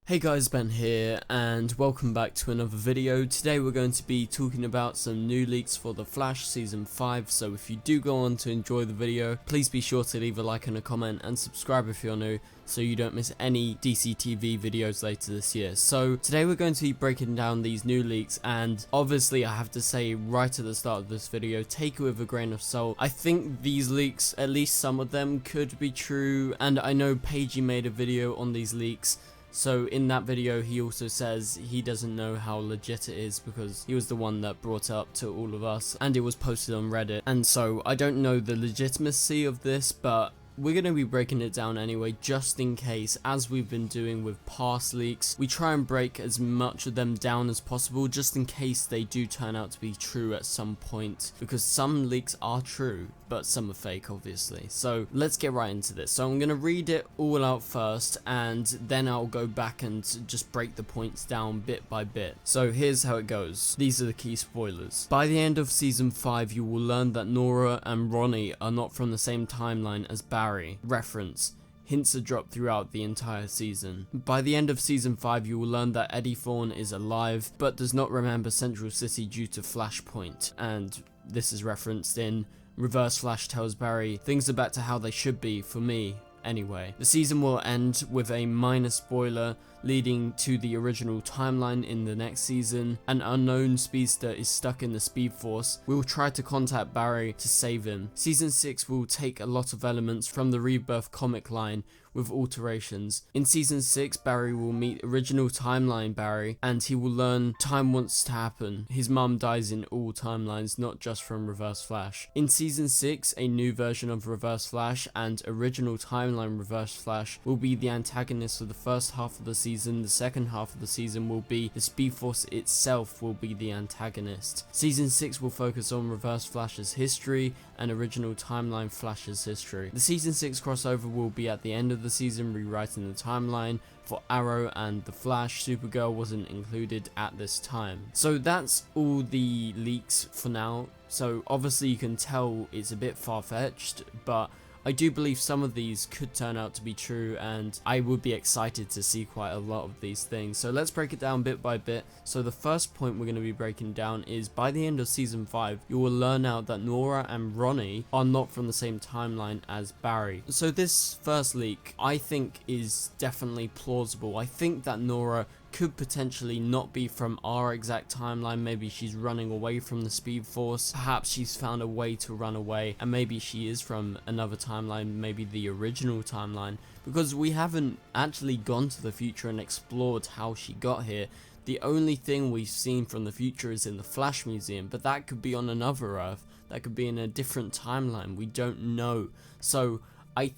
Hey guys, Ben here, and welcome back to another video. Today we're going to be talking about some new leaks for The Flash Season 5, so if you do go on to enjoy the video, please be sure to leave a like and a comment, and subscribe if you're new, so you don't miss any DC TV videos later this year. So today we're going to be breaking down these new leaks, and obviously I have to say right at the start of this video, take it with a grain of salt. I think these leaks, at least some of them, could be true, and I know Pagey made a video on these leaks. So in that video he also says he doesn't know how legit it is because he was the one that brought it up to all of us and it was posted on Reddit, and so I don't know the legitimacy of this, but we're going to be breaking it down anyway, just in case. As we've been doing with past leaks, we try and break as much of them down as possible just in case they do turn out to be true at some point, because some leaks are true but some are fake obviously. So let's get right into this. So I'm going to read it all out first and then I'll go back and just break the points down bit by bit. So here's how it goes. These are the key spoilers. By the end of season 5 you will learn that Nora and Ronnie are not from the same timeline as Barry. Reference. Hints are dropped throughout the entire season. By the end of season 5 you will learn that Eddie Thawne is alive but does not remember Central City due to Flashpoint, and this is referenced in Reverse Flash tells Barry things are back to how they should be for me anyway. The season will end with a minor spoiler leading to the original timeline in the next season. An unknown speedster is stuck in the Speed Force. We will try to contact Barry to save him. Season 6 will take a lot of elements from the Rebirth comic line with alterations. In season 6 Barry will meet original timeline Barry and he will learn time wants to happen. His mum dies in all timelines, not just from Reverse Flash. In season 6 a new version of Reverse Flash and original timeline Reverse Flash will be the antagonist for the first half of the season. The second half of the season will be the Speed Force itself will be the antagonist. Season 6 will focus on Reverse Flash's history and original timeline Flash's history. The season 6 crossover will be at the end of the season, rewriting the timeline for Arrow and the Flash. Supergirl wasn't included at this time. So that's all the leaks for now. So obviously you can tell it's a bit far-fetched, but I do believe some of these could turn out to be true, and I would be excited to see quite a lot of these things. So let's break it down bit by bit. So the first point we're going to be breaking down is by the end of season 5 you will learn out that Nora and Ronnie are not from the same timeline as Barry. So this first leak I think is definitely plausible. I think that Nora could potentially not be from our exact timeline. Maybe she's running away from the Speed Force. Perhaps she's found a way to run away, and maybe she is from another timeline, maybe the original timeline, because we haven't actually gone to the future and explored how she got here. The only thing we've seen from the future is in the Flash Museum, but that could be on another Earth. That could be in a different timeline. We don't know. So I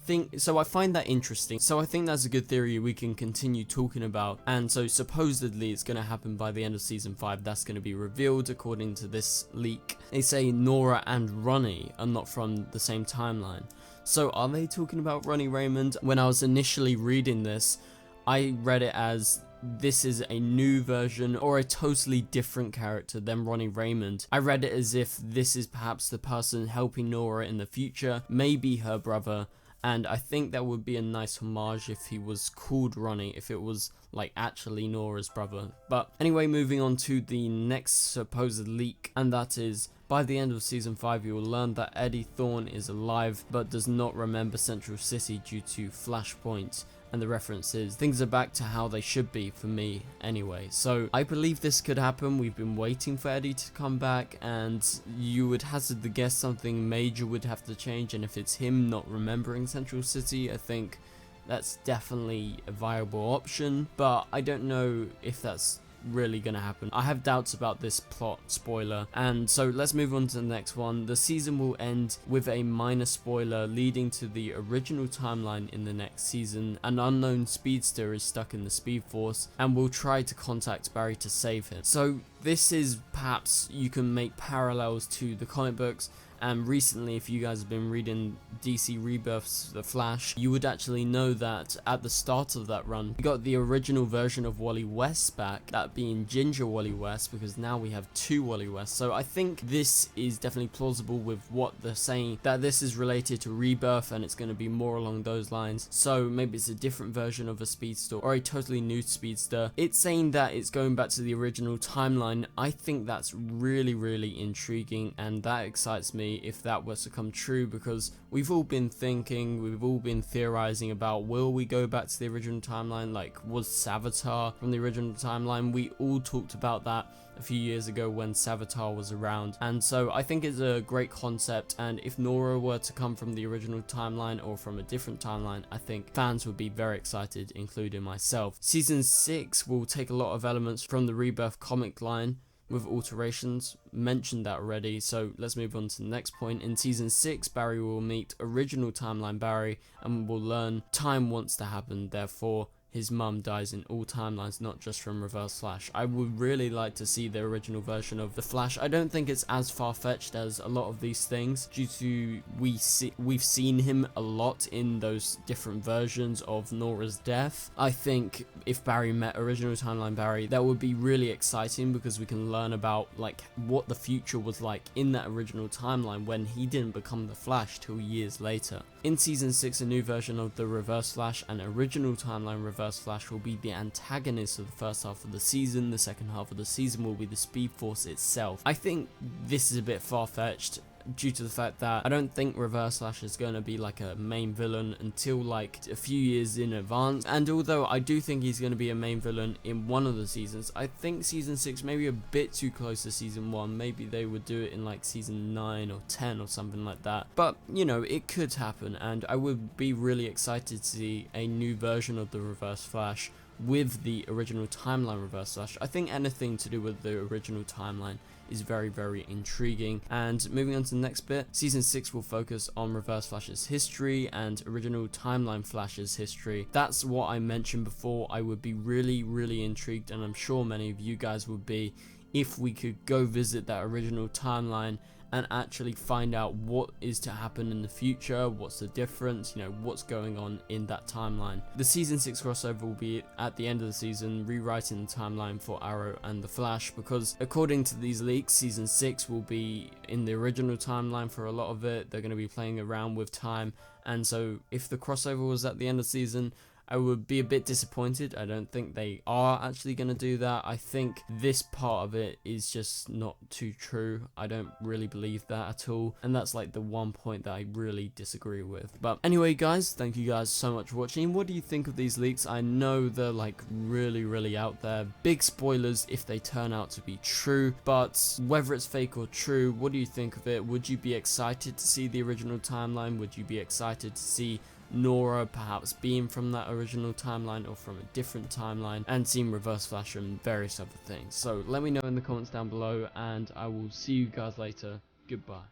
find that interesting. So I think that's a good theory we can continue talking about. And so supposedly it's going to happen by the end of season 5. That's going to be revealed according to this leak. They say Nora and Ronnie are not from the same timeline. So are they talking about Ronnie Raymond? When I was initially reading this, I read it as this is a new version or a totally different character than Ronnie Raymond. I read it as if this is perhaps the person helping Nora in the future, maybe her brother. And I think that would be a nice homage if he was called Ronnie, if it was like actually Nora's brother. But anyway, moving on to the next supposed leak, and that is by the end of season 5 you will learn that Eddie Thawne is alive but does not remember Central City due to Flashpoint. And the reference is things are back to how they should be for me anyway. So I believe this could happen. We've been waiting for Eddie to come back, and you would hazard the guess something major would have to change, and if it's him not remembering Central City, I think that's definitely a viable option, but I don't know if that's really gonna happen. I have doubts about this plot spoiler, and so let's move on to the next one. The season will end with a minor spoiler leading to the original timeline in the next season. An unknown speedster is stuck in the Speed Force and will try to contact Barry to save him. So this is perhaps you can make parallels to the comic books, And recently, if you guys have been reading DC Rebirth's The Flash, you would actually know that at the start of that run, we got the original version of Wally West back, that being Ginger Wally West, because now we have 2 Wally West. So I think this is definitely plausible with what they're saying, that this is related to Rebirth and it's going to be more along those lines. So maybe it's a different version of a speedster or a totally new speedster. It's saying that it's going back to the original timeline. I think that's really intriguing, and that excites me if that was to come true, because we've all been thinking, we've all been theorizing about, will we go back to the original timeline? Like, was Savitar from the original timeline? We all talked about that a few years ago when Savitar was around, and so I think it's a great concept. And if Nora were to come from the original timeline or from a different timeline, I think fans would be very excited, including myself. Season 6 will take a lot of elements from the Rebirth comic line with alterations, mentioned that already, so let's move on to the next point. In Season 6, Barry will meet original timeline Barry and will learn time wants to happen, therefore his mum dies in all timelines, not just from Reverse Flash. I would really like to see the original version of the Flash. I don't think it's as far-fetched as a lot of these things, due to we've seen him a lot in those different versions of Nora's death. I think if Barry met original timeline Barry, that would be really exciting, because we can learn about like what the future was like in that original timeline when he didn't become the Flash till years later. In Season 6, a new version of the Reverse Flash and original timeline Reverse Flash will be the antagonist of the first half of the season. The second half of the season will be the Speed Force itself. I think this is a bit far-fetched, due to the fact that I don't think Reverse Flash is going to be like a main villain until like a few years in advance. And although I do think he's going to be a main villain in one of the seasons, I think Season 6 may be a bit too close to Season 1. Maybe they would do it in like Season 9 or 10 or something like that. But, you know, it could happen, and I would be really excited to see a new version of the Reverse Flash with the original timeline Reverse Flash. I think anything to do with the original timeline is very intriguing. And moving on to the next bit, Season 6 will focus on Reverse Flash's history and original timeline Flash's history. That's what I mentioned before. I would be really intrigued, and I'm sure many of you guys would be, if we could go visit that original timeline and actually find out what is to happen in the future, what's the difference, you know, what's going on in that timeline. The Season 6 crossover will be at the end of the season, rewriting the timeline for Arrow and the Flash, because according to these leaks, Season 6 will be in the original timeline for a lot of it. They're going to be playing around with time, and so if the crossover was at the end of the season, I would be a bit disappointed. I don't think they are actually going to do that. I think this part of it is just not too true. I don't really believe that at all, and that's like the one point that I really disagree with. But anyway guys, thank you guys so much for watching. What do you think of these leaks? I know they're like really out there. Big spoilers if they turn out to be true, but whether it's fake or true, what do you think of it? Would you be excited to see the original timeline? Would you be excited to see Nora perhaps being from that original timeline or from a different timeline, and seeing Reverse Flash and various other things? So let me know in the comments down below, and I will see you guys later. Goodbye.